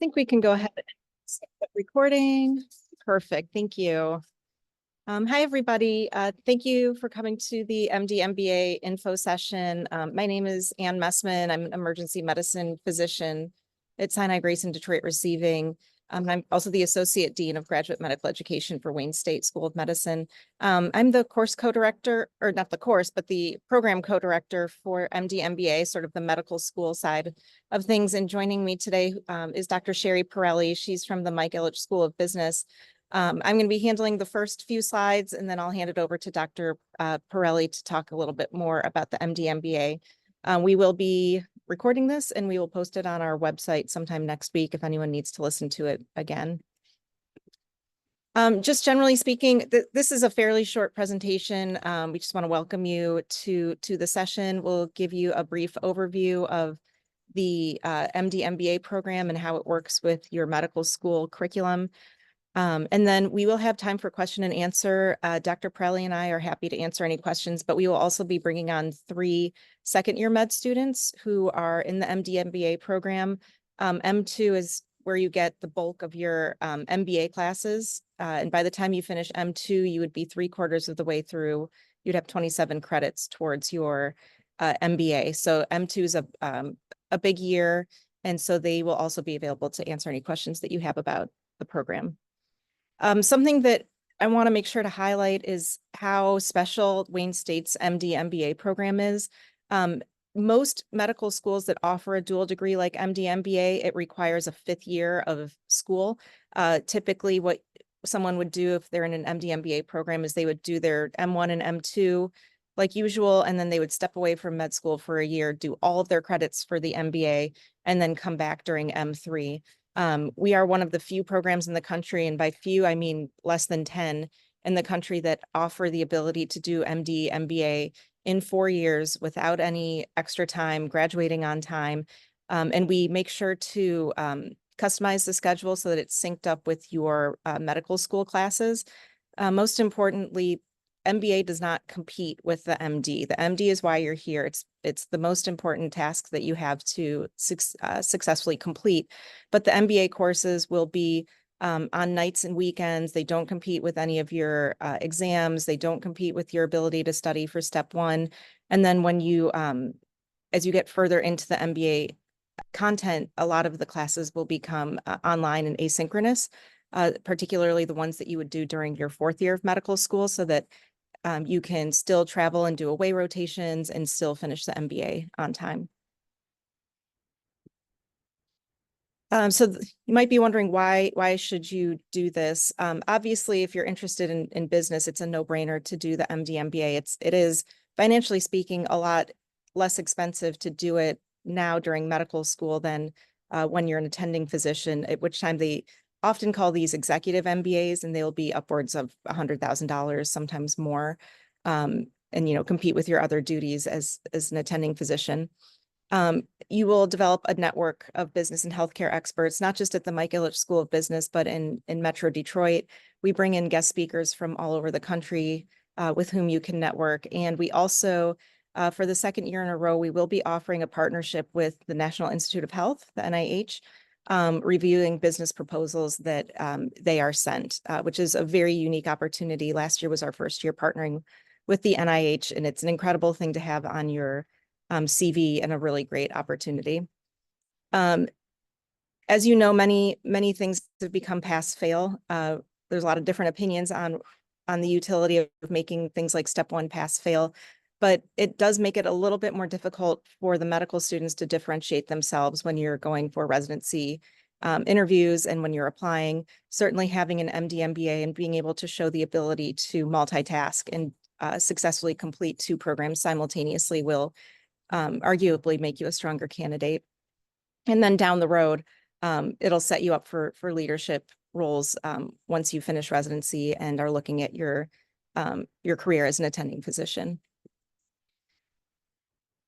think we can go ahead and start recording. Perfect. Thank you. Hi, everybody. Thank you for coming to the M.B.A. info session. My name is Ann Messman. I'm an emergency medicine physician at Sinai Grace in Detroit Receiving. I'm also the Associate Dean of Graduate Medical Education for Wayne State School of Medicine. I'm the course co-director, or not the course, but the program co-director for M.B.A., sort of the medical school side of things. And joining me today is Dr. Sherry Pirelli. She's from the Mike Ilitch School of Business. I'm going to be handling the first few slides, and then I'll hand it over to Dr. Pirelli to talk a little bit more about the M.B.A. We will be recording this and we will post it on our website sometime next week if anyone needs to listen to it again. Just generally speaking, this is a fairly short presentation. We just want to welcome you to the session. We'll give you a brief overview of the M.B.A. program and how it works with your medical school curriculum. And then we will have time for question and answer. Dr. Pirelli and I are happy to answer any questions, but we will also be bringing on 3 second-year med students who are in the M.B.A. program. M2 is where you get the bulk of your M.B.A. classes. And by the time you finish M2, you would be 3/4 of the way through. You'd have 27 credits towards your M.B.A. So M2 is a big year. And so they will also be available to answer any questions that you have about the program. Something that I want to make sure to highlight is how special Wayne State's M.B.A. program is. Most medical schools that offer a dual degree like M.B.A., it requires a 5th year of school. Typically, what someone would do if they're in an M.B.A. program is they would do their M1 and M2 like usual, and then they would step away from med school for a year, do all of their credits for the M.B.A., and then come back during M3. We are one of the few programs in the country, and by few, I mean less than 10 in the country, that offer the ability to do M.B.A. in 4 years without any extra time, graduating on time. And we make sure to customize the schedule so that it's synced up with your medical school classes. Most importantly, M.B.A. does not compete with the M.D. The M.D. is why you're here. It's the most important task that you have to successfully complete. But the M.B.A. courses will be on nights and weekends. They don't compete with any of your exams. They don't compete with your ability to study for step 1. And then when you, as you get further into the M.B.A. content, a lot of the classes will become online and asynchronous, particularly the ones that you would do during your 4th year of medical school, so that you can still travel and do away rotations and still finish the M.B.A. on time. So you might be wondering why should you do this? Obviously, if you're interested in business, it's a no-brainer to do the M.B.A. It is, financially speaking, a lot less expensive to do it now during medical school than when you're an attending physician, at which time they often call these executive MBAs, and they'll be upwards of $100,000, sometimes more, and compete with your other duties as an attending physician. You will develop a network of business and healthcare experts, not just at the Mike Ilitch School of Business, but in Metro Detroit. We bring in guest speakers from all over the country with whom you can network. And we also, for the 2nd year in a row, we will be offering a partnership with the National Institute of Health, the NIH, reviewing business proposals that they are sent, which is a very unique opportunity. Last year was our first year partnering with the NIH, and it's an incredible thing to have on your CV and a really great opportunity. As you know, many things have become pass-fail. There's a lot of different opinions on the utility of making things like step 1 pass-fail, but it does make it a little bit more difficult for the medical students to differentiate themselves when you're going for residency interviews and when you're applying. Certainly having an M.B.A. and being able to show the ability to multitask and successfully complete 2 programs simultaneously will arguably make you a stronger candidate. And then down the road, it'll set you up for leadership roles once you finish residency and are looking at your career as an attending physician.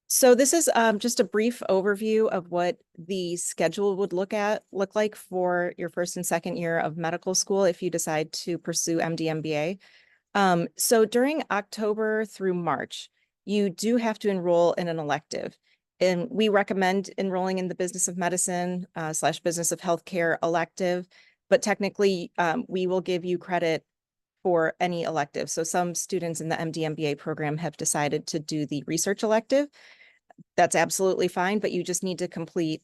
So this is just a brief overview of what the schedule would look like for your 1st and 2nd year of medical school if you decide to pursue M.B.A. So during October through March, you do have to enroll in an elective. And we recommend enrolling in the business of medicine / business of healthcare elective, but technically we will give you credit for any elective. So some students in the MD/MBA program have decided to do the research elective. That's absolutely fine, but you just need to complete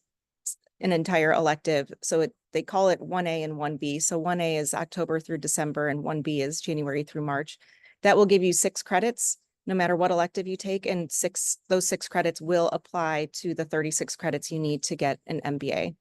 an entire elective. So they call it 1A and 1B. So 1A is October through December and 1B is January through March. That will give you 6 credits no matter what elective you take, and those 6 credits will apply to the 36 credits you need to get an MBA.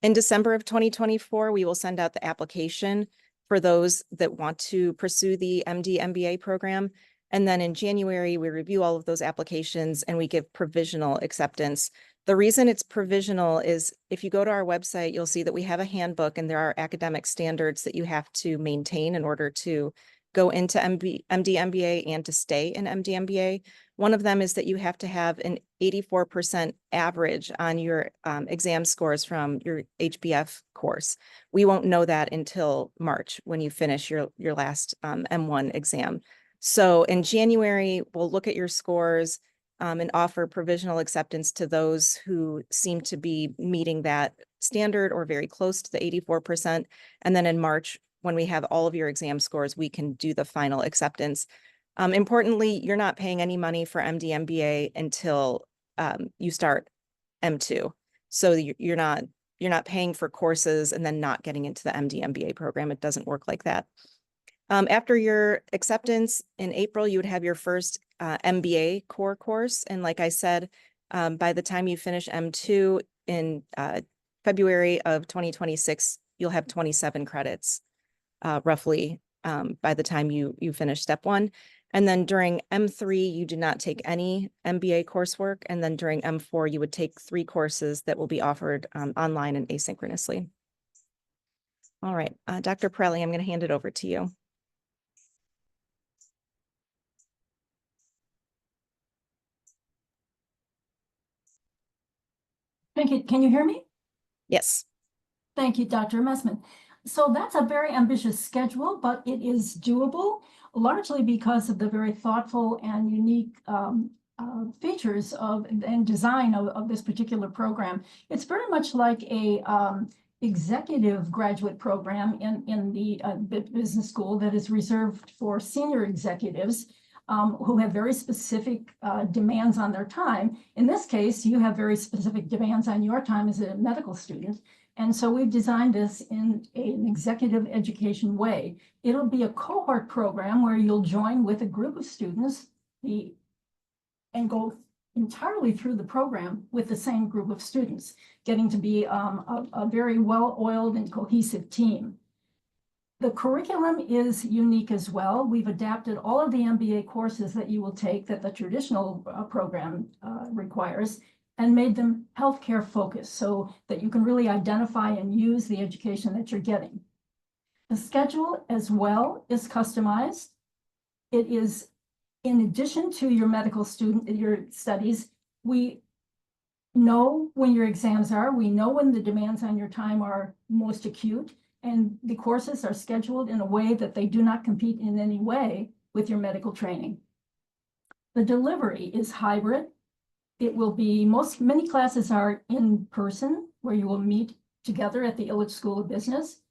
In December of 2024, we will send out the application for those that want to pursue the MD/MBA program. And then in January, we review all of those applications and we give provisional acceptance. The reason it's provisional is if you go to our website, you'll see that we have a handbook and there are academic standards that you have to maintain in order to go into MD/MBA and to stay in MD/MBA. One of them is that you have to have an 84% average on your exam scores from your HBF course. We won't know that until March when you finish your last M1 exam. So in January, we'll look at your scores and offer provisional acceptance to those who seem to be meeting that standard or very close to the 84%. And then in March, when we have all of your exam scores, we can do the final acceptance. Importantly, you're not paying any money for MD/MBA until you start M2. So you're not paying for courses and then not getting into the MD/MBA program. It doesn't work like that. After your acceptance in April, you would have your first MBA core course. And like I said, by the time you finish M2 in February of 2026, you'll have 27 credits roughly by the time you finish step 1. And then during M3, you do not take any MBA coursework. And then during M4, you would take 3 courses that will be offered online and asynchronously. All right, Dr. Pirelli, I'm going to hand it over to you. Thank you. Can you hear me? Yes. Thank you, Dr. Messman. So that's a very ambitious schedule, but it is doable, largely because of the very thoughtful and unique features and design of this particular program. It's very much like a executive graduate program in the business school that is reserved for senior executives who have very specific demands on their time. In this case, you have very specific demands on your time as a medical student. And so we've designed this in an executive education way. It'll be a cohort program where you'll join with a group of students and go entirely through the program with the same group of students, getting to be a very well-oiled and cohesive team. The curriculum is unique as well. We've adapted all of the MBA courses that you will take that the traditional program requires and made them healthcare focused so that you can really identify and use the education that you're getting. The schedule as well is customized. It is in addition to your medical your studies. We know when your exams are, we know when the demands on your time are most acute, and the courses are scheduled in a way that they do not compete in any way with your medical training. The delivery is hybrid. It will be many classes are in person where you will meet together at the Illich School of Business.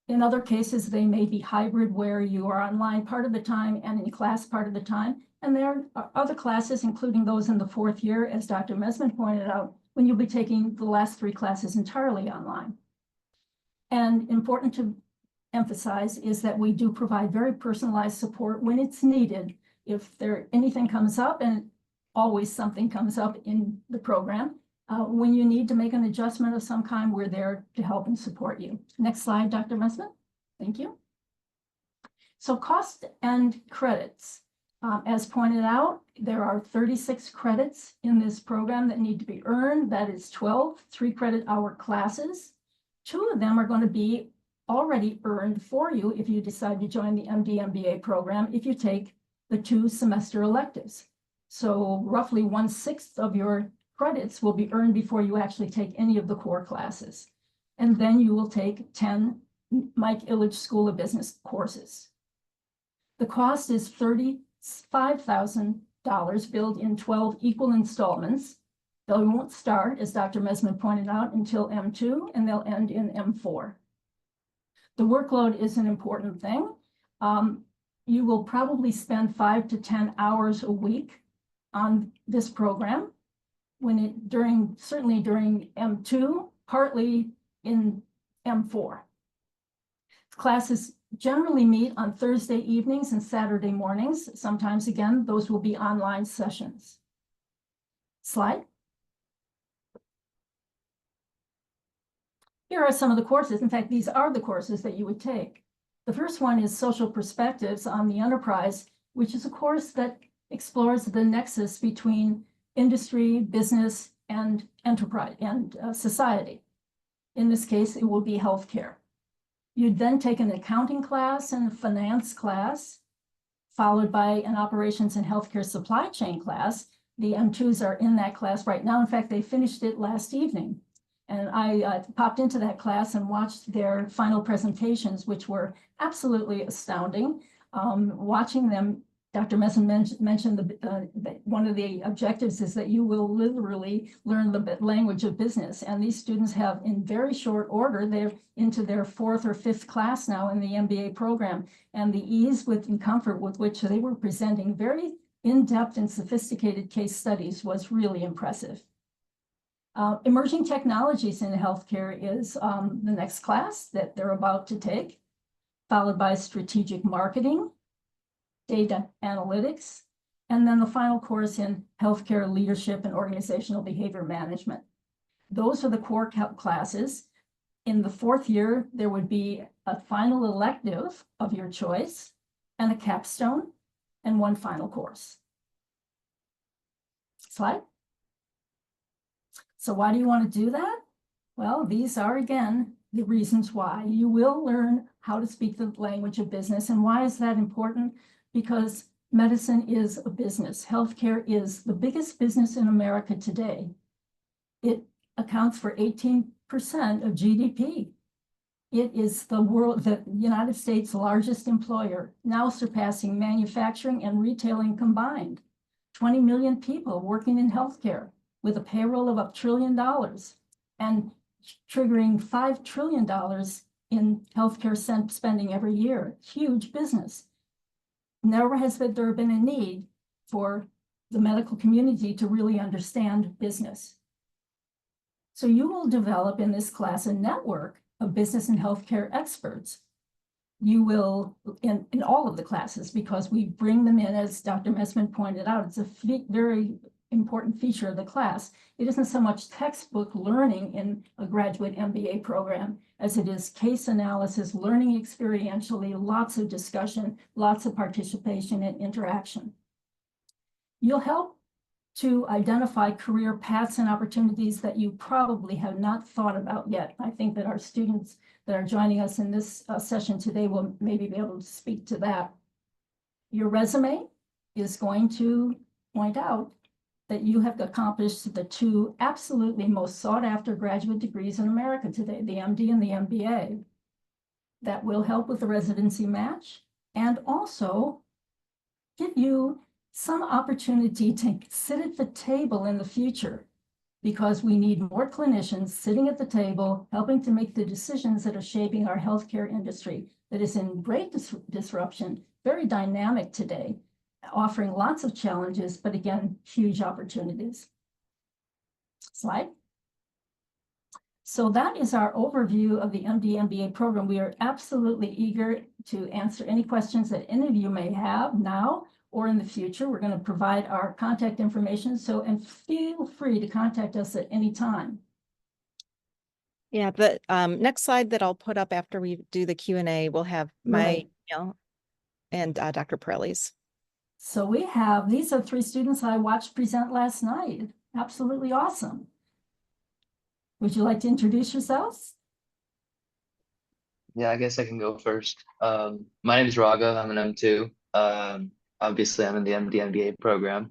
In other cases, they may be hybrid where you are online part of the time and in class part of the time. And there are other classes, including those in the 4th year, as Dr. Messman pointed out, when you'll be taking the last 3 classes entirely online. And important to emphasize is that we do provide very personalized support when it's needed. If anything comes up, and always something comes up in the program, when you need to make an adjustment of some kind, we're there to help and support you. Next slide, Dr. Messman. Thank you. So cost and credits. As pointed out, there are 36 credits in this program that need to be earned. That is 12 3-credit-hour classes. 2 of them are going to be already earned for you if you decide to join the MD/MBA program, if you take the 2 semester electives. So roughly 1/6 of your credits will be earned before you actually take any of the core classes. And then you will take 10 Mike Illich School of Business courses. The cost is $35,000 billed in 12 equal installments. They won't start, as Dr. Mesman pointed out, until M2, and they'll end in M4. The workload is an important thing. You will probably spend 5 to 10 hours a week on this program certainly during M2, partly in M4. Classes generally meet on Thursday evenings and Saturday mornings. Sometimes, again, those will be online sessions. Slide. Here are some of the courses. In fact, these are the courses that you would take. The first one is Social Perspectives on the Enterprise, which is a course that explores the nexus between industry, business, and enterprise and society. In this case, it will be healthcare. You'd then take an accounting class and a finance class, followed by an operations and healthcare supply chain class. The M2s are in that class right now. In fact, they finished it last evening. And I popped into that class and watched their final presentations, which were absolutely astounding. Watching them, Dr. Messon mentioned that one of the objectives is that you will literally learn the language of business. And these students have, in very short order, they're into their 4th or 5th class now in the MBA program. And the ease and comfort with which they were presenting very in-depth and sophisticated case studies was really impressive. Emerging technologies in healthcare is the next class that they're about to take, followed by strategic marketing, data analytics, and then the final course in healthcare leadership and organizational behavior management. Those are the core classes. In the 4th year, there would be a final elective of your choice and a capstone and one final course. Slide. So why do you want to do that? Well, these are, again, the reasons why. You will learn how to speak the language of business. And why is that important? Because medicine is a business. Healthcare is the biggest business in America today. It accounts for 18% of GDP. It is the United States' largest employer, now surpassing manufacturing and retailing combined. 20 million people working in healthcare, with a payroll of $1 trillion and triggering $5 trillion in healthcare spending every year. Huge business. Never has there been a need for the medical community to really understand business. So you will develop in this class a network of business and healthcare experts. You will, in all of the classes, because we bring them in, as Dr. Mesman pointed out, it's a very important feature of the class. It isn't so much textbook learning in a graduate MBA program as it is case analysis, learning experientially, lots of discussion, lots of participation and interaction. You'll help to identify career paths and opportunities that you probably have not thought about yet. I think that our students that are joining us in this session today will maybe be able to speak to that. Your resume is going to point out that you have accomplished the 2 absolutely most sought after graduate degrees in America today, the MD and the MBA. That will help with the residency match and also give you some opportunity to sit at the table in the future, because we need more clinicians sitting at the table, helping to make the decisions that are shaping our healthcare industry that is in great disruption, very dynamic today, offering lots of challenges, but again, huge opportunities. Slide. So that is our overview of the MD-MBA program. We are absolutely eager to answer any questions that any of you may have now or in the future. We're going to provide our contact information, and feel free to contact us at any time. Yeah, the next slide that I'll put up after we do the Q&A will have my email and Dr. Pirelli's. So these are 3 students I watched present last night. Absolutely awesome. Would you like to introduce yourselves? Yeah, I guess I can go first. My name is Raga. I'm an M2. Obviously, I'm in the MD-MBA program.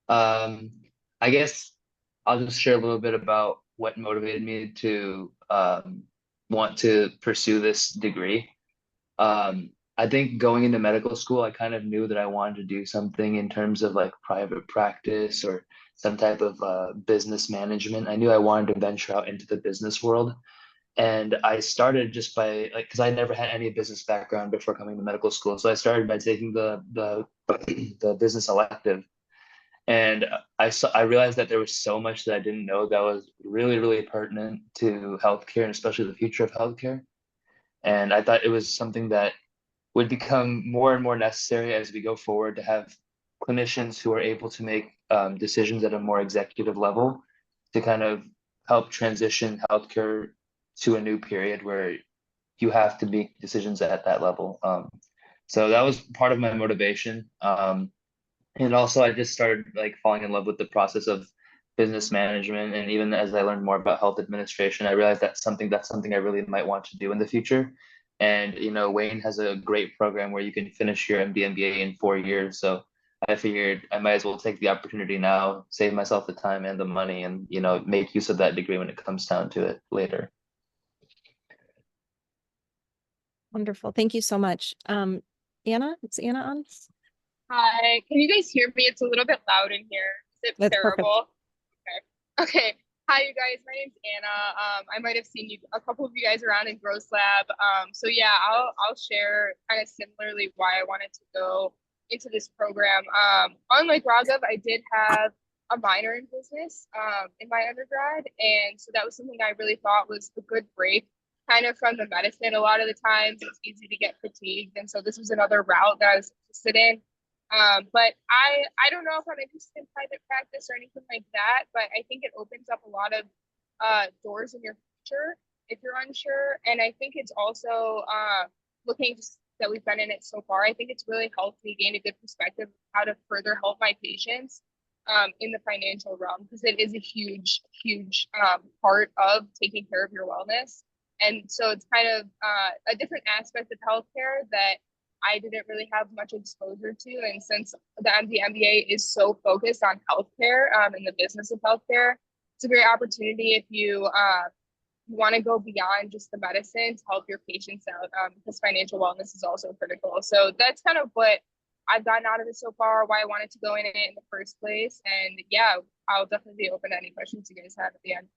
I guess I'll just share a little bit about what motivated me to want to pursue this degree. I think going into medical school, I kind of knew that I wanted to do something in terms of like private practice or some type of business management. I knew I wanted to venture out into the business world. And I started just by like, because I never had any business background before coming to medical school. So I started by taking the business elective. And I realized that there was so much that I didn't know that was really, really pertinent to healthcare and especially the future of healthcare. And I thought it was something that would become more and more necessary as we go forward to have clinicians who are able to make decisions at a more executive level to kind of help transition healthcare to a new period where you have to make decisions at that level. So that was part of my motivation. And also I just started like falling in love with the process of business management. And even as I learned more about health administration, I realized that's something I really might want to do in the future. And Wayne has a great program where you can finish your MD/MBA in 4 years. So I figured I might as well take the opportunity now, save myself the time and the money, and make use of that degree when it comes down to it later. Wonderful. Thank you so much. Anna, is Anna on? Hi, can you guys hear me? It's a little bit loud in here. Is it That's perfect. terrible? Okay. Okay. Hi, you guys. My name's Anna. I might have seen a couple of you guys around in Gross Lab. So yeah, I'll share kind of similarly why I wanted to go into this program. Unlike Raghav, I did have a minor in business in my undergrad, and so that was something I really thought was a good break kind of from the medicine. A lot of the times it's easy to get fatigued, and so this was another route that I was interested in. But I don't know if I'm interested in private practice or anything like that, but I think it opens up a lot of doors in your future if you're unsure. And I think it's also looking that we've been in it so far, I think it's really helped me gain a good perspective of how to further help my patients in the financial realm, because it is a huge, huge part of taking care of your wellness. And so it's kind of a different aspect of healthcare that I didn't really have much exposure to. And since the MD/MBA is so focused on healthcare and the business of healthcare, it's a great opportunity if you want to go beyond just the medicine to help your patients out, because financial wellness is also critical. So that's kind of what I've gotten out of it so far, why I wanted to go in it in the first place. And yeah, I'll definitely be open to any questions you guys have at the end.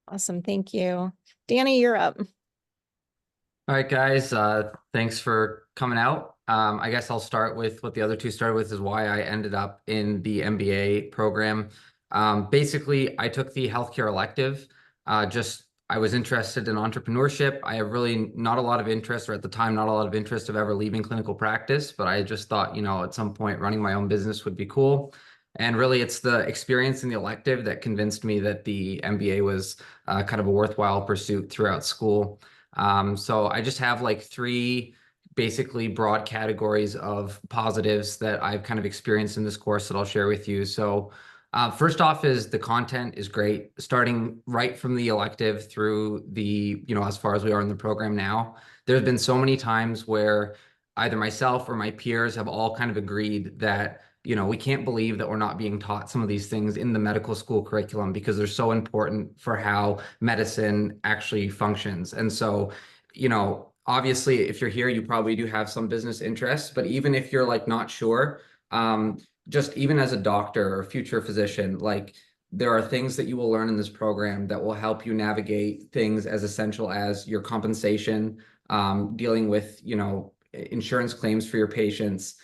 Awesome. Thank you. Danny, you're up. All right, guys, thanks for coming out. I guess I'll start with what the other two started with, is why I ended up in the MBA program. Basically, I took the healthcare elective. I was interested in entrepreneurship. I have really not a lot of interest, or at the time, not a lot of interest of ever leaving clinical practice, but I just thought, at some point running my own business would be cool. And really, it's the experience in the elective that convinced me that the MBA was kind of a worthwhile pursuit throughout school. So I just have like three basically broad categories of positives that I've kind of experienced in this course that I'll share with you. So first off is the content is great, starting right from the elective through the, as far as we are in the program now. There's been so many times where either myself or my peers have all kind of agreed that we can't believe that we're not being taught some of these things in the medical school curriculum, because they're so important for how medicine actually functions. And so, obviously, if you're here, you probably do have some business interests, but even if you're like not sure, just even as a doctor or future physician, like there are things that you will learn in this program that will help you navigate things as essential as your compensation, dealing with, insurance claims for your patients,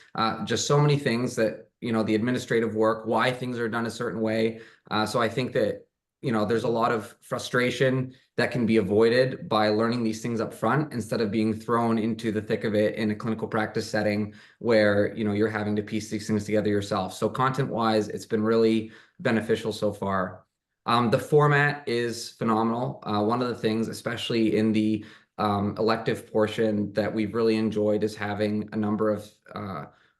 just so many things that, the administrative work, why things are done a certain way. So I think that, there's a lot of frustration that can be avoided by learning these things up front instead of being thrown into the thick of it in a clinical practice setting where, you're having to piece these things together yourself. So content-wise, it's been really beneficial so far. The format is phenomenal. One of the things, especially in the elective portion, that we've really enjoyed is having a number of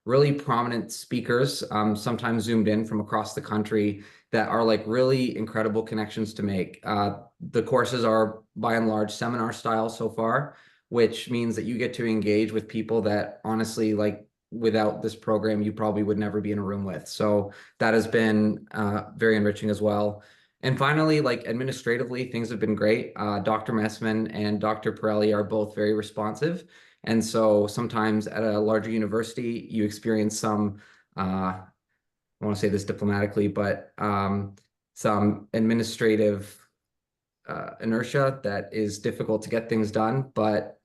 really prominent speakers, sometimes zoomed in from across the country, that are like really incredible connections to make. The courses are by and large seminar style so far, which means that you get to engage with people that honestly, like without this program, you probably would never be in a room with. So that has been very enriching as well. And finally, like administratively, things have been great. Dr. Messman and Dr. Pirelli are both very responsive. And so sometimes at a larger university, you experience some, I want to say this diplomatically, but some administrative inertia that is difficult to get things done. But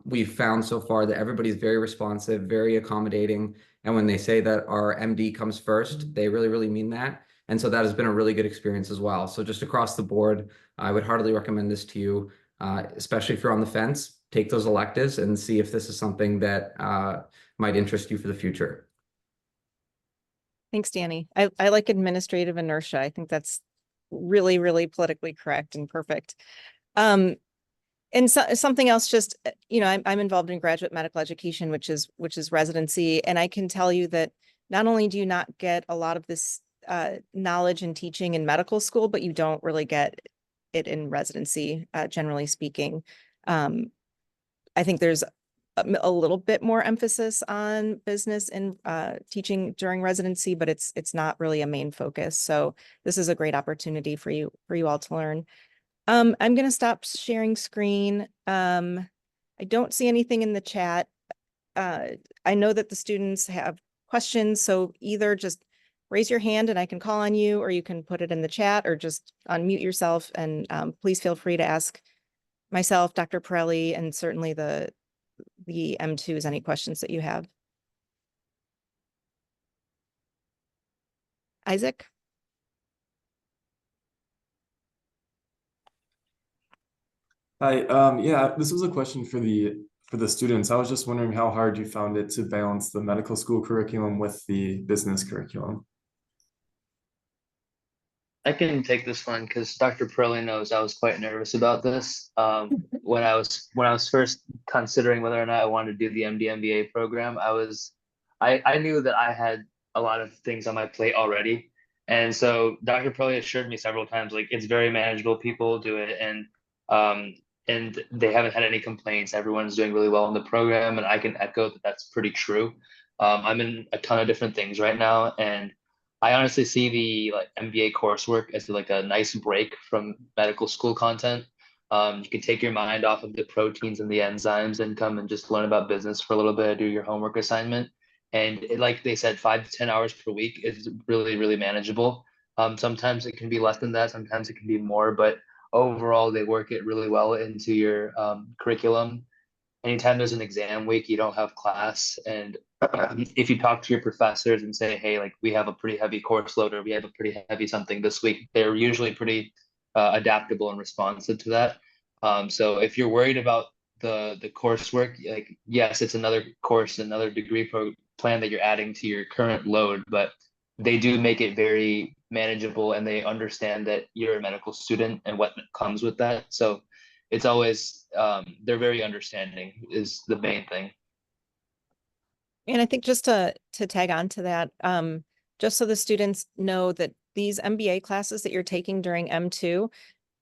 we've found so far that everybody's very responsive, very accommodating. And when they say that our MD comes first, they really, really mean that. And so that has been a really good experience as well. So just across the board, I would heartily recommend this to you, especially if you're on the fence. Take those electives and see if this is something that might interest you for the future. Thanks, Danny. I like administrative inertia. I think that's really, really politically correct and perfect. And something else, just, I'm involved in graduate medical education, which is residency. And I can tell you that not only do you not get a lot of this knowledge and teaching in medical school, but you don't really get it in residency, generally speaking. I think there's a little bit more emphasis on business and teaching during residency, but it's not really a main focus. So this is a great opportunity for you all to learn. I'm going to stop sharing screen. I don't see anything in the chat. I know that the students have questions, so either just raise your hand and I can call on you, or you can put it in the chat, or just unmute yourself, and please feel free to ask myself, Dr. Pirelli, and certainly the M2s any questions that you have. Isaac? Hi, yeah, this was a question for the students. I was just wondering how hard you found it to balance the medical school curriculum with the business curriculum. I can take this one because Dr. Pirelli knows I was quite nervous about this. When I was first considering whether or not I wanted to do the MD.MBA program, I knew that I had a lot of things on my plate already. And so Dr. Pirelli assured me several times, like, it's very manageable, people do it, and they haven't had any complaints. Everyone's doing really well in the program, and I can echo that that's pretty true. I'm in a ton of different things right now, and I honestly see the MBA coursework as like a nice break from medical school content. You can take your mind off of the proteins and the enzymes and come and just learn about business for a little bit, do your homework assignment. And like they said, 5 to 10 hours per week is really, really manageable. Sometimes it can be less than that, sometimes it can be more, but overall they work it really well into your curriculum. Anytime there's an exam week, you don't have class, and if you talk to your professors and say, hey, like, we have a pretty heavy course load, or we have a pretty heavy something this week, they're usually pretty adaptable and responsive to that. So if you're worried about the coursework, like, yes, it's another course, another degree plan that you're adding to your current load, but they do make it very manageable, and they understand that you're a medical student and what comes with that. So it's always they're very understanding is the main thing. And I think just to tag on to that, just so the students know that these MBA classes that you're taking during M2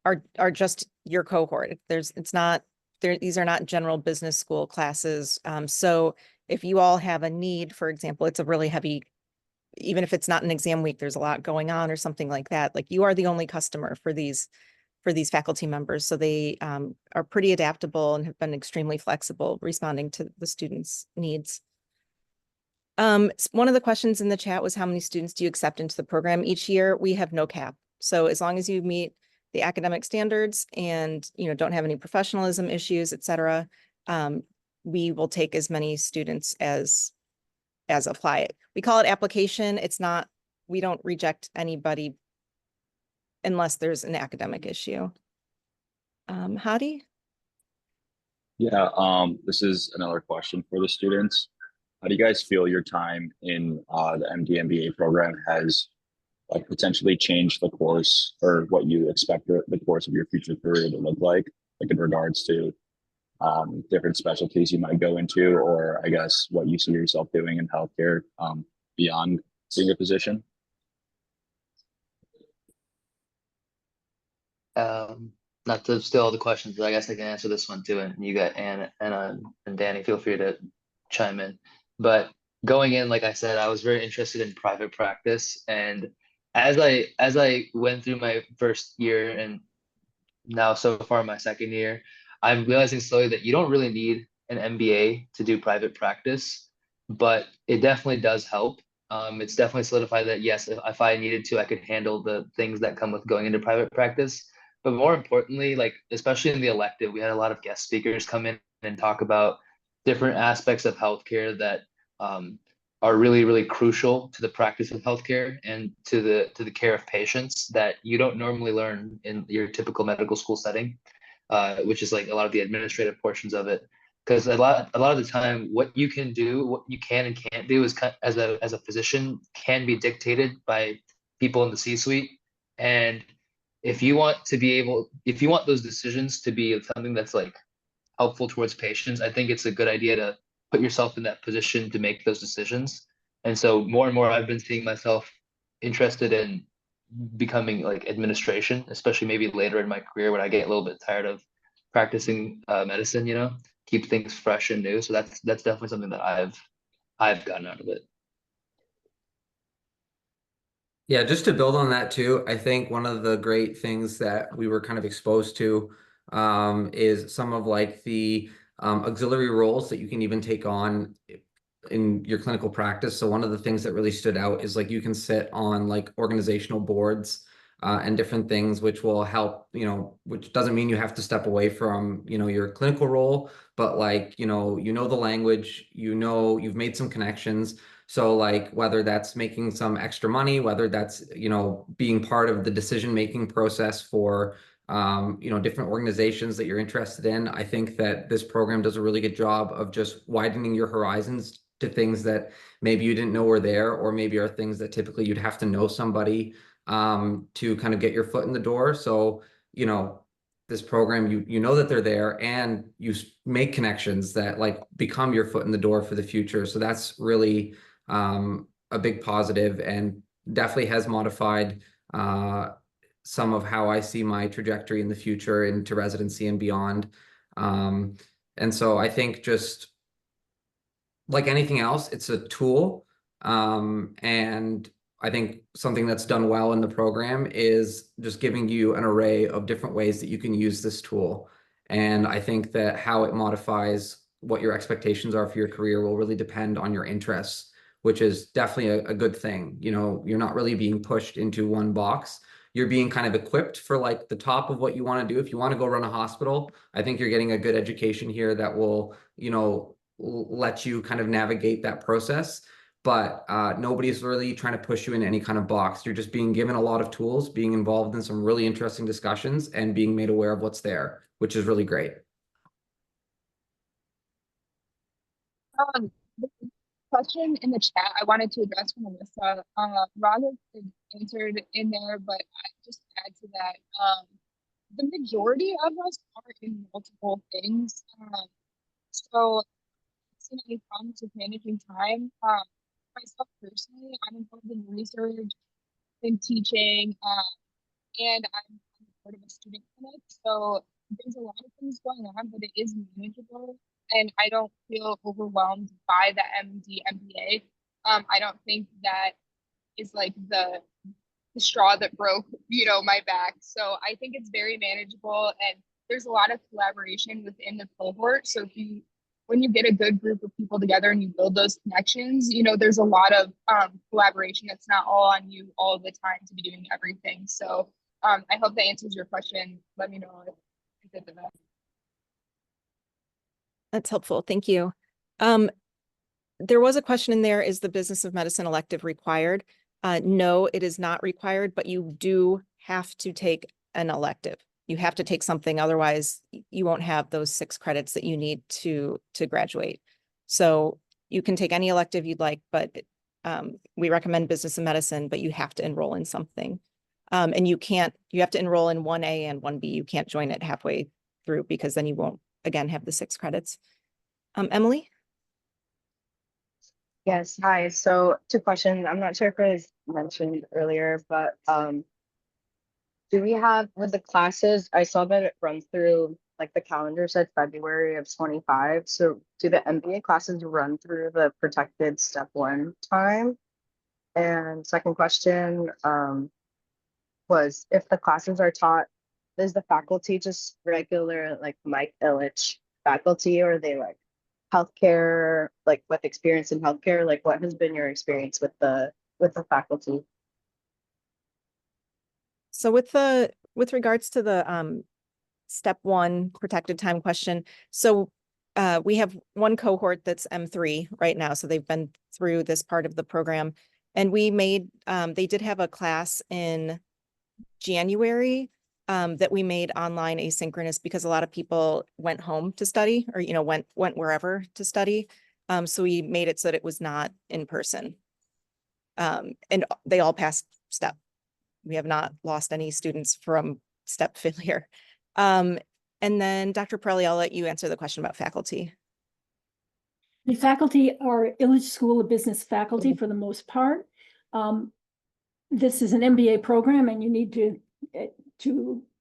are just your cohort. These are not general business school classes. So if you all have a need, for example, it's a really heavy, even if it's not an exam week, there's a lot going on or something like that. Like, you are the only customer for these faculty members. So they are pretty adaptable and have been extremely flexible responding to the students' needs. One of the questions in the chat was, how many students do you accept into the program each year? We have no cap. So as long as you meet the academic standards and don't have any professionalism issues, et cetera, we will take as many students as apply. We call it application. It's not, we don't reject anybody unless there's an academic issue. Hadi? Yeah, this is another question for the students. How do you guys feel your time in the MD.MBA program has potentially changed the course, or what you expect the course of your future career to look like in regards to different specialties you might go into, or I guess what you see yourself doing in healthcare beyond being a physician? Not to steal all the questions, but I guess I can answer this one too. And you got Anna and Danny, feel free to chime in. But going in, like I said, I was very interested in private practice. And as I went through my first year, and now so far my second year, I'm realizing slowly that you don't really need an MBA to do private practice, but it definitely does help. It's definitely solidified that yes, if I needed to, I could handle the things that come with going into private practice. But more importantly, like especially in the elective, we had a lot of guest speakers come in and talk about different aspects of healthcare that are really, really crucial to the practice of healthcare and to the care of patients that you don't normally learn in your typical medical school setting, which is like a lot of the administrative portions of it. Because a lot of the time, what you can do, what you can and can't do, is as a physician can be dictated by people in the C-suite. And if you want if you want those decisions to be something that's like helpful towards patients, I think it's a good idea to put yourself in that position to make those decisions. And so more and more, I've been seeing myself interested in becoming like administration, especially maybe later in my career when I get a little bit tired of practicing medicine, keep things fresh and new. So that's definitely something that I've gotten out of it. Yeah, just to build on that too, I think one of the great things that we were kind of exposed to is some of like the auxiliary roles that you can even take on in your clinical practice. So one of the things that really stood out is like you can sit on like organizational boards and different things, which will help, which doesn't mean you have to step away from, your clinical role, but like, you know the language, you've made some connections. So like whether that's making some extra money, whether that's, being part of the decision-making process for, different organizations that you're interested in. I think that this program does a really good job of just widening your horizons to things that maybe you didn't know were there, or maybe are things that typically you'd have to know somebody to kind of get your foot in the door. So, this program, you know that they're there, and you make connections that like become your foot in the door for the future. So that's really a big positive, and definitely has modified some of how I see my trajectory in the future into residency and beyond. And so I think just like anything else, it's a tool. And I think something that's done well in the program is just giving you an array of different ways that you can use this tool. And I think that how it modifies what your expectations are for your career will really depend on your interests, which is definitely a good thing. You're not really being pushed into one box. You're being kind of equipped for like the top of what you want to do. If you want to go run a hospital, I think you're getting a good education here that will, let you kind of navigate that process. But nobody's really trying to push you in any kind of box. You're just being given a lot of tools, being involved in some really interesting discussions, and being made aware of what's there, which is really great. The question in the chat I wanted to address from Alyssa. Raga answered in there, but I just add to that. The majority of us are in multiple things. So seen any problems with managing time. Myself personally, I'm involved in research, in teaching, and I'm part of a student clinic. So there's a lot of things going on, but it is manageable, and I don't feel overwhelmed by the MD MBA. I don't think that is like the straw that broke, my back. So I think it's very manageable, and there's a lot of collaboration within the cohort. So when you get a good group of people together and you build those connections, there's a lot of collaboration. That's not all on you all the time to be doing everything. So I hope that answers your question. Let me know if you did the best. That's helpful. Thank you. There was a question in there, is the business of medicine elective required? No, it is not required, but you do have to take an elective. You have to take something, otherwise you won't have those 6 credits that you need to graduate. So you can take any elective you'd like, but we recommend business and medicine, but you have to enroll in something. And you have to enroll in 1A and 1B. You can't join it halfway through, because then you won't, again, have the 6 credits. Emily? Yes, hi. So 2 questions. I'm not sure if it was mentioned earlier, but do we have with the classes, I saw that it runs through, like the calendar said February of 25. So do the MBA classes run through the protected step 1 time? And second question was, if the classes are taught, is the faculty just regular like Mike Illich faculty, or are they like healthcare, like with experience in healthcare, like what has been your experience with the faculty? So with regards to the step one protected time question, so we have one cohort that's M3 right now, so they've been through this part of the program, and we made they did have a class in January that we made online asynchronous because a lot of people went home to study, or went wherever to study. So we made it so that it was not in person. And they all passed step. We have not lost any students from step failure. And then Dr. Pirelli, I'll let you answer the question about faculty. The faculty are Illich School of Business faculty for the most part. This is an MBA program, and you need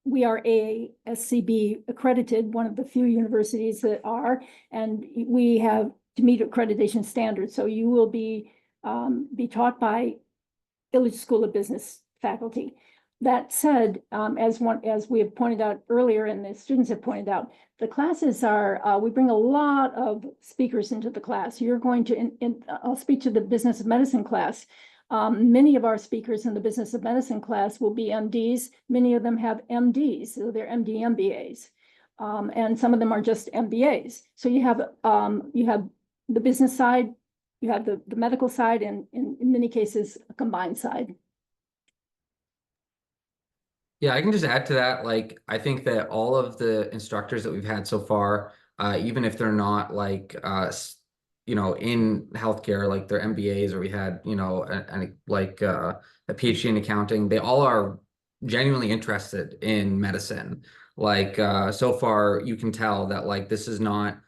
we are ASCB accredited, one of the few universities that are, and we have to meet accreditation standards. So you will be taught by Illich School of Business faculty. That said, as we have pointed out earlier, and the students have pointed out, the classes are, we bring a lot of speakers into the class. You're going to, I'll speak to the business of medicine class. Many of our speakers in the business of medicine class will be MDs. Many of them have MDs, so they're MD MBAs. And some of them are just MBAs. So you have the business side, you have the medical side, and in many cases, a combined side. Yeah, I can just add to that. Like, I think that all of the instructors that we've had so far, even if they're not like, in healthcare, like they're MBAs, or we had, a PhD in accounting, they all are genuinely interested in medicine. Like, so far you can tell that like, this is not,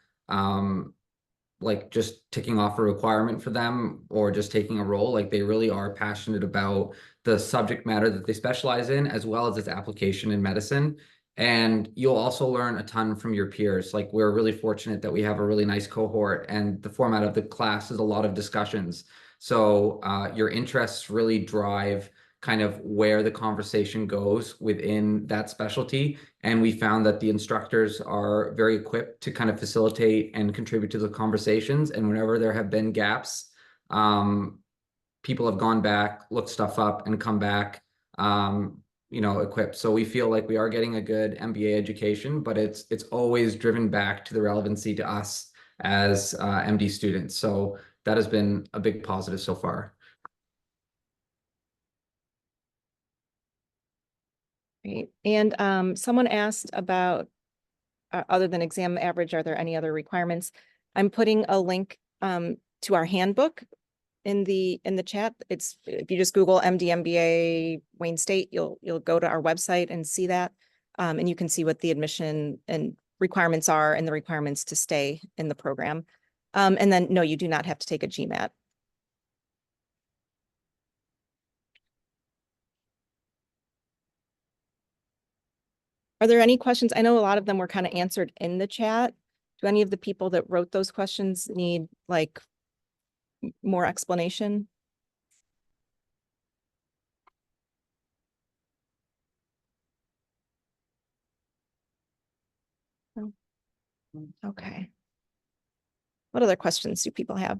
like just ticking off a requirement for them or just taking a role. Like they really are passionate about the subject matter that they specialize in, as well as its application in medicine. And you'll also learn a ton from your peers. Like we're really fortunate that we have a really nice cohort, and the format of the class is a lot of discussions. So your interests really drive kind of where the conversation goes within that specialty. And we found that the instructors are very equipped to kind of facilitate and contribute to the conversations. And whenever there have been gaps, people have gone back, looked stuff up, and come back, equipped. So we feel like we are getting a good MBA education, but it's always driven back to the relevancy to us as MD students. So that has been a big positive so far. Great. And someone asked about, other than exam average, are there any other requirements? I'm putting a link to our handbook in the chat. It's, if you just Google MD MBA Wayne State, you'll go to our website and see that. And you can see what the admission and requirements are and the requirements to stay in the program. And then no, you do not have to take a GMAT. Are there any questions? I know a lot of them were kind of answered in the chat. Do any of the people that wrote those questions need like more explanation? No. Okay. What other questions do people have?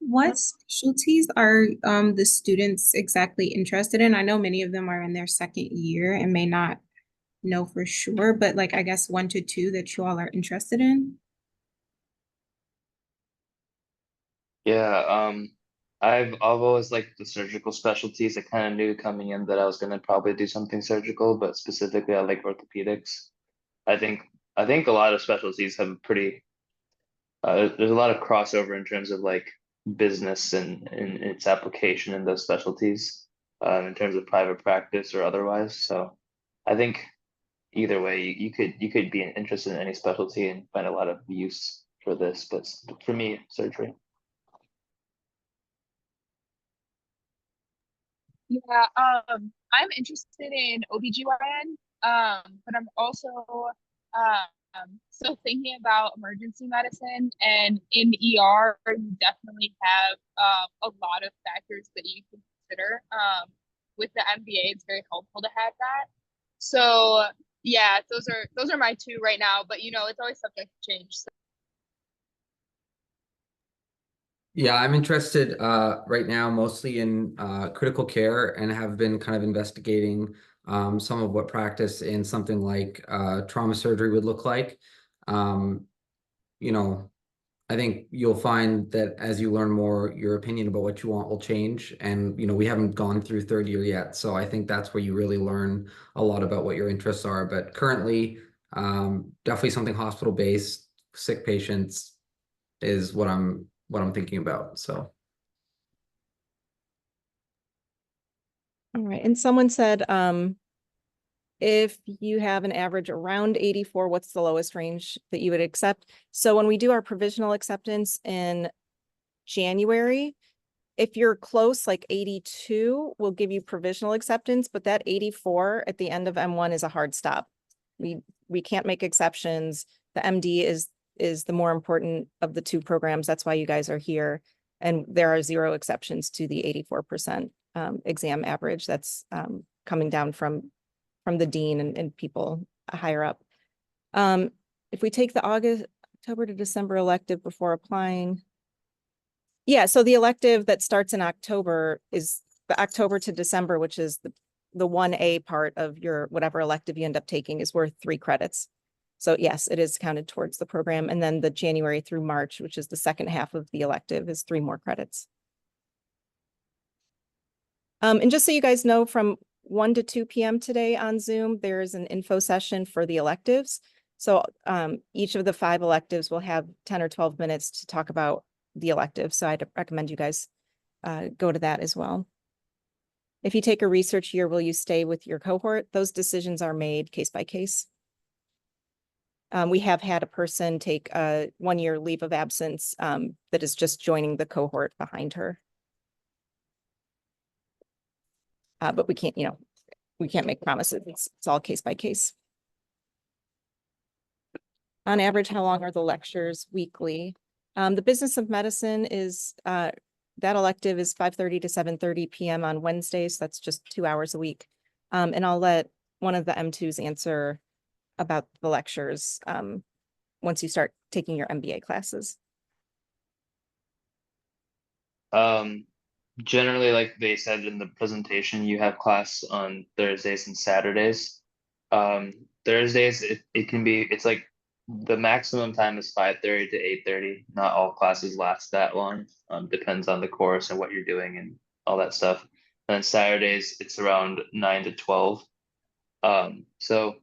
What specialties are the students exactly interested in? I know many of them are in their second year and may not know for sure, but like I guess 1 to 2 that you all are interested in. Yeah, I've always liked the surgical specialties. I kind of knew coming in that I was gonna probably do something surgical, but specifically I like orthopedics. I think I think a lot of specialties have pretty there's a lot of crossover in terms of like business and its application in those specialties, in terms of private practice or otherwise. So I think either way, you could be interested in any specialty and find a lot of use for this. But for me, surgery. Yeah, I'm interested in OBGYN, but I'm also still thinking about emergency medicine. And in ER, you definitely have a lot of factors that you can consider. with the MBA, it's very helpful to have that. So yeah, those are my two right now, but you know, it's always subject to change. So. Yeah, I'm interested right now mostly in critical care and have been kind of investigating some of what practice in something like trauma surgery would look like. You know, I think you'll find that as you learn more, your opinion about what you want will change. And, you know, we haven't gone through third year yet. So I think that's where you really learn a lot about what your interests are. But currently, definitely something hospital-based, sick patients is what I'm thinking about. So. All right. And someone said, if you have an average around 84, what's the lowest range that you would accept? So when we do our provisional acceptance in January, if you're close, like 82, we'll give you provisional acceptance, but that 84 at the end of M1 is a hard stop. We can't make exceptions. The MD is the more important of the two programs. That's why you guys are here. And there are 0 exceptions to the 84% exam average that's coming down from the dean and people higher up. If we take the October to December elective before applying, yeah, so the elective that starts in October is the October to December, which is the 1A part of your whatever elective you end up taking is worth 3 credits. So yes, it is counted towards the program. And then the January through March, which is the second half of the elective, is 3 more credits. And just so you guys know, from 1 to 2 p.m. today on Zoom, there is an info session for the electives. So each of the 5 electives will have 10 or 12 minutes to talk about the elective. So I'd recommend you guys go to that as well. If you take a research year, will you stay with your cohort? Those decisions are made case by case. We have had a person take a 1-year leave of absence that is just joining the cohort behind her. But we can't, we can't make promises. It's all case by case. On average, how long are the lectures weekly? The business of medicine is, that elective is 5:30 to 7:30 p.m. on Wednesdays. That's just 2 hours a week. And I'll let one of the M2s answer about the lectures once you start taking your MBA classes. Generally, like they said in the presentation, you have class on Thursdays and Saturdays. Thursdays, it can be, it's like the maximum time is 5:30 to 8:30. Not all classes last that long. Depends on the course and what you're doing and all that stuff. And then Saturdays, it's around 9 to 12. So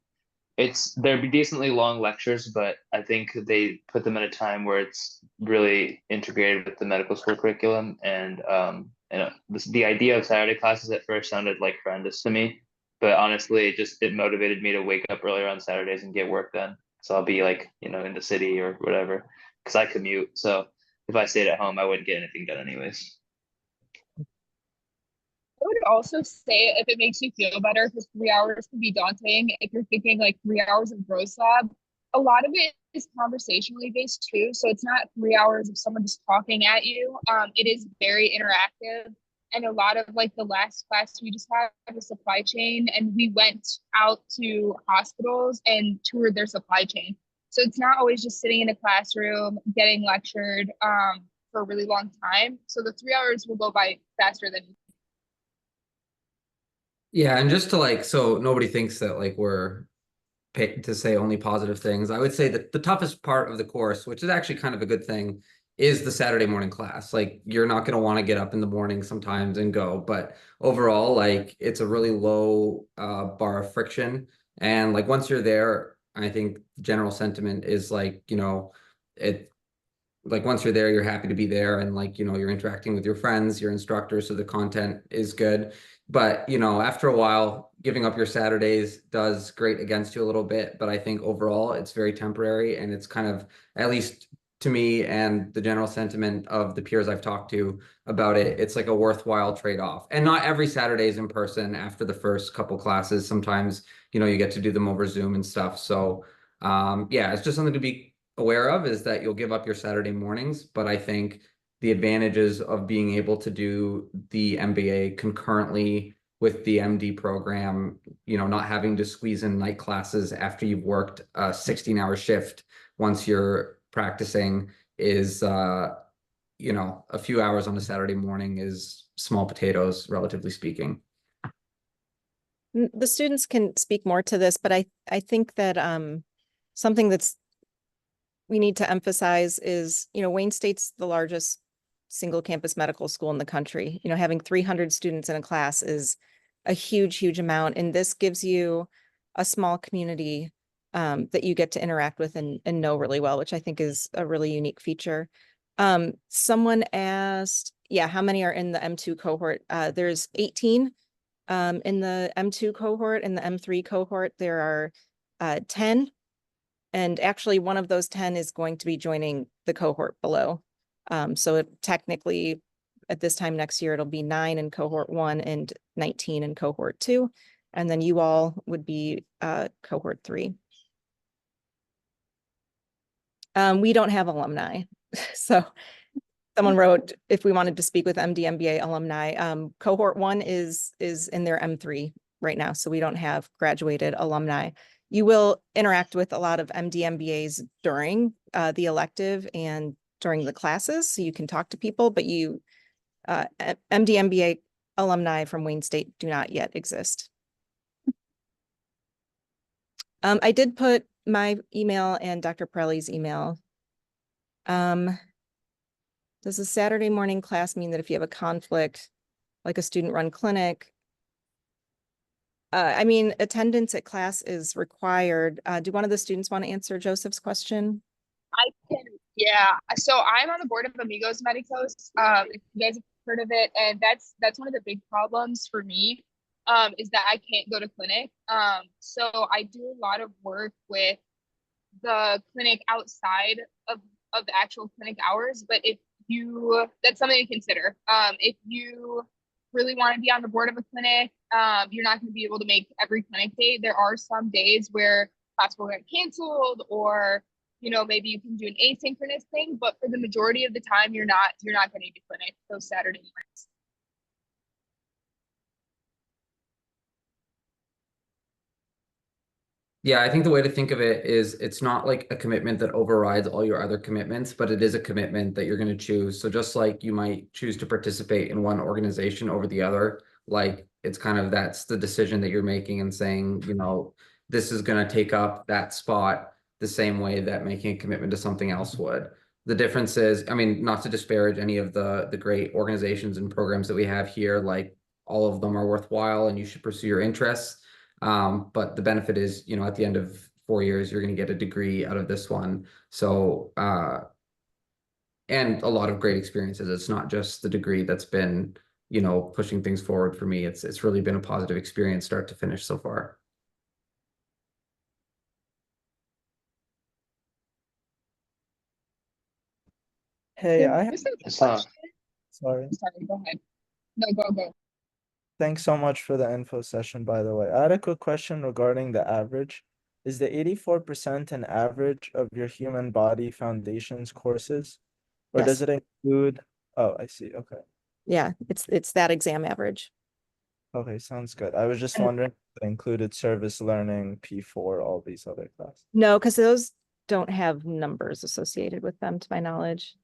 they're decently long lectures, but I think they put them at a time where it's really integrated with the medical school curriculum. And the idea of Saturday classes at first sounded like horrendous to me, but honestly, it motivated me to wake up earlier on Saturdays and get work done. So I'll be like, in the city or whatever, because I commute. So if I stayed at home, I wouldn't get anything done anyways. I would also say if it makes you feel better, because 3 hours can be daunting. If you're thinking like 3 hours of gross lab, a lot of it is conversationally based too. So it's not 3 hours of someone just talking at you. It is very interactive. And a lot of like the last class we just had was supply chain, and we went out to hospitals and toured their supply chain. So it's not always just sitting in a classroom getting lectured for a really long time. So the 3 hours will go by faster than. Yeah, and just to so nobody thinks that we're picked to say only positive things. I would say that the toughest part of the course, which is actually kind of a good thing, is the Saturday morning class. You're not going to want to get up in the morning sometimes and go, but overall, it's a really low bar of friction. And once you're there, I think the general sentiment is once you're there, you're happy to be there, and you're interacting with your friends, your instructors, so the content is good. But after a while, giving up your Saturdays does grate against you a little bit. But I think overall, it's very temporary, and it's kind of, at least to me and the general sentiment of the peers I've talked to about it, it's like a worthwhile trade-off. And not every Saturday is in person after the first couple classes. Sometimes, you get to do them over Zoom and stuff. So yeah, it's just something to be aware of, is that you'll give up your Saturday mornings, but I think the advantages of being able to do the MBA concurrently with the MD program, not having to squeeze in night classes after you've worked a 16-hour shift once you're practicing is, a few hours on a Saturday morning is small potatoes, relatively speaking. The students can speak more to this, but I think that something that's we need to emphasize is, Wayne State's the largest single campus medical school in the country. Having 300 students in a class is a huge, huge amount. And this gives you a small community that you get to interact with and know really well, which I think is a really unique feature. Someone asked, how many are in the M2 cohort? There's 18 in the M2 cohort. In the M3 cohort, there are 10. And actually, one of those 10 is going to be joining the cohort below. So technically, at this time next year, it'll be 9 in cohort 1 and 19 in cohort 2. And then you all would be cohort 3. We don't have alumni. So someone wrote, if we wanted to speak with MD, MBA alumni, cohort 1 is in their M3 right now. So we don't have graduated alumni. You will interact with a lot of MD, MBAs during the elective and during the classes. So you can talk to people, but MD, MBA alumni from Wayne State do not yet exist. I did put my email and Dr. Pirelli's email. Does a Saturday morning class mean that if you have a conflict, like a student-run clinic, attendance at class is required. Do one of the students want to answer Joseph's question? I can, yeah. So I'm on the board of Amigos Medicos. If you guys have heard of it, and that's one of the big problems for me, is that I can't go to clinic. So I do a lot of work with the clinic outside of the actual clinic hours. But that's something to consider. If you really want to be on the board of a clinic, you're not going to be able to make every clinic day. There are some days where class will get canceled, or maybe you can do an asynchronous thing, but for the majority of the time, you're not going to do clinic those Saturday mornings. Yeah, I think the way to think of it is it's not like a commitment that overrides all your other commitments, but it is a commitment that you're going to choose. So just like you might choose to participate in one organization over the other, like it's kind of that's the decision that you're making and saying, this is going to take up that spot the same way that making a commitment to something else would. The difference is, not to disparage any of the great organizations and programs that we have here, like all of them are worthwhile and you should pursue your interests. But the benefit is, at the end of 4 years, you're going to get a degree out of this one. So, and a lot of great experiences. It's not just the degree that's been, pushing things forward for me. It's really been a positive experience start to finish so far. Hey, I have, Sorry, sorry. go ahead. No, go. Thanks so much for the info session, by the way. I had a quick question regarding the average. Is the 84% an average of your human body foundations courses? Or does Yes. it include, oh, I see, okay. Yeah, it's that exam average. Okay, sounds good. I was just wondering if it included service learning, P4, all these other classes. No, because those don't have numbers associated with them, to my knowledge.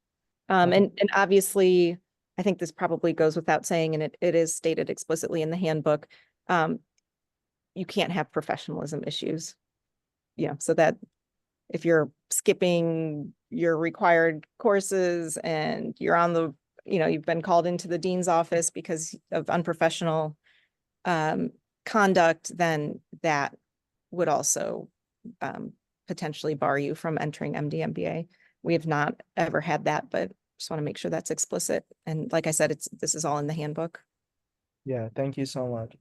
Okay. And obviously, I think this probably goes without saying, and it is stated explicitly in the handbook. You can't have professionalism issues. So that if you're skipping your required courses and you're on the, you've been called into the dean's office because of unprofessional conduct, then that would also potentially bar you from entering MD, MBA. We have not ever had that, but just want to make sure that's explicit. And like I said, this is all in the handbook. Yeah, thank you so much.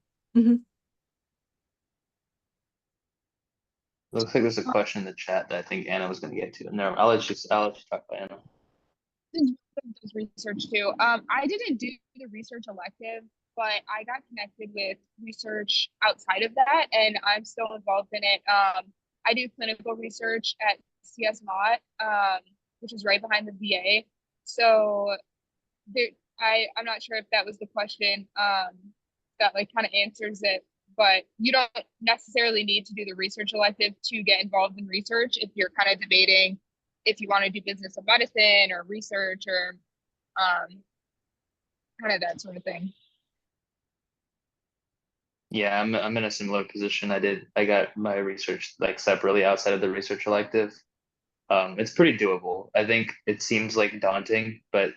Looks like there's a question in the chat that I think Anna was going to get to. No, I'll let you talk about Anna. Does research too. I didn't do the research elective, but I got connected with research outside of that, and I'm still involved in it. I do clinical research at CS Mott, which is right behind the VA. So I'm not sure if that was the question. that like kind of answers it. But you don't necessarily need to do the research elective to get involved in research if you're kind of debating if you want to do business of medicine or research or kind of that sort of thing. Yeah, I'm in a similar position. I got my research like separately outside of the research elective. It's pretty doable. I think it seems like daunting, but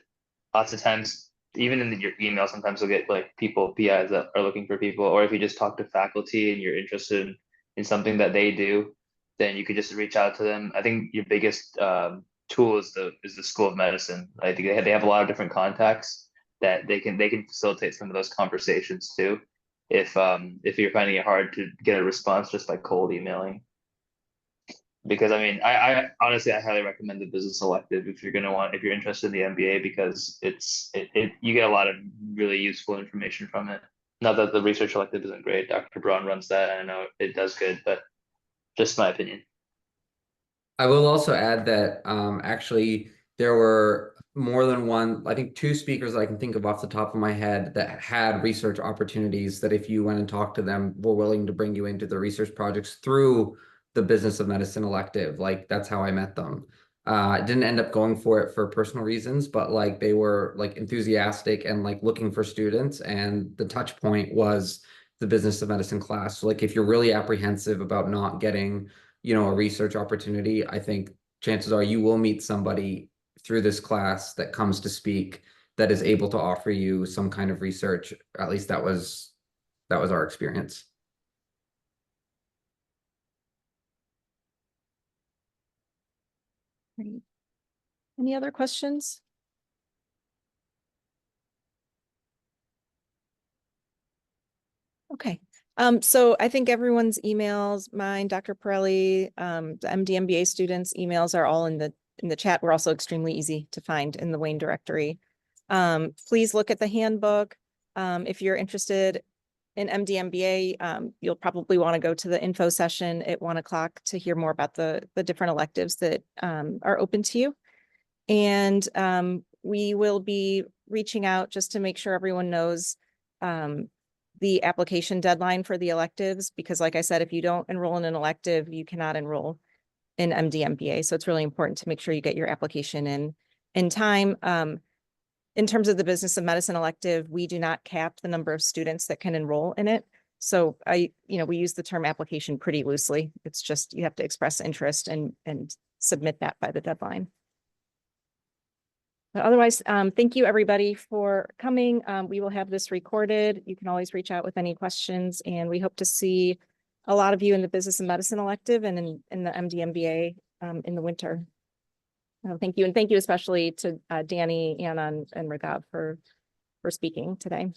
lots of times, even in your email, sometimes you'll get like people, PIs that are looking for people, or if you just talk to faculty and you're interested in something that they do, then you could just reach out to them. I think your biggest tool is the School of Medicine. I think they have a lot of different contacts that they can facilitate some of those conversations too. If you're finding it hard to get a response just by cold emailing. Because I mean, I honestly I highly recommend the business elective if you're interested in the MBA because you get a lot of really useful information from it. Not that the research elective isn't great. Dr. Braun runs that, and I know it does good, but just my opinion. I will also add that actually there were more than one, I think two speakers I can think of off the top of my head that had research opportunities that if you went and talked to them, were willing to bring you into the research projects through the business of medicine elective. Like that's how I met them. I didn't end up going for it for personal reasons, but like they were like enthusiastic and like looking for students. And the touch point was the business of medicine class. So like if you're really apprehensive about not getting a research opportunity, I think chances are you will meet somebody through this class that comes to speak that is able to offer you some kind of research. At least that was our experience. Great. Any other questions? Okay. So I think everyone's emails, mine, Dr. Pirelli, the MD MBA students' emails are all in the chat. We're also extremely easy to find in the Wayne directory. Please look at the handbook. If you're interested in MD MBA, you'll probably want to go to the info session at 1 o'clock to hear more about the different electives that are open to you. And we will be reaching out just to make sure everyone knows the application deadline for the electives, because like I said, if you don't enroll in an elective, you cannot enroll in MD MBA. So it's really important to make sure you get your application in time. In terms of the business of medicine elective, we do not cap the number of students that can enroll in it. So we use the term application pretty loosely. It's just, you have to express interest and submit that by the deadline. But otherwise, thank you everybody for coming. We will have this recorded. You can always reach out with any questions, and we hope to see a lot of you in the business of medicine elective and in the MD MBA in the winter. Thank you. And thank you especially to Danny, Anna, and Ragav for speaking today.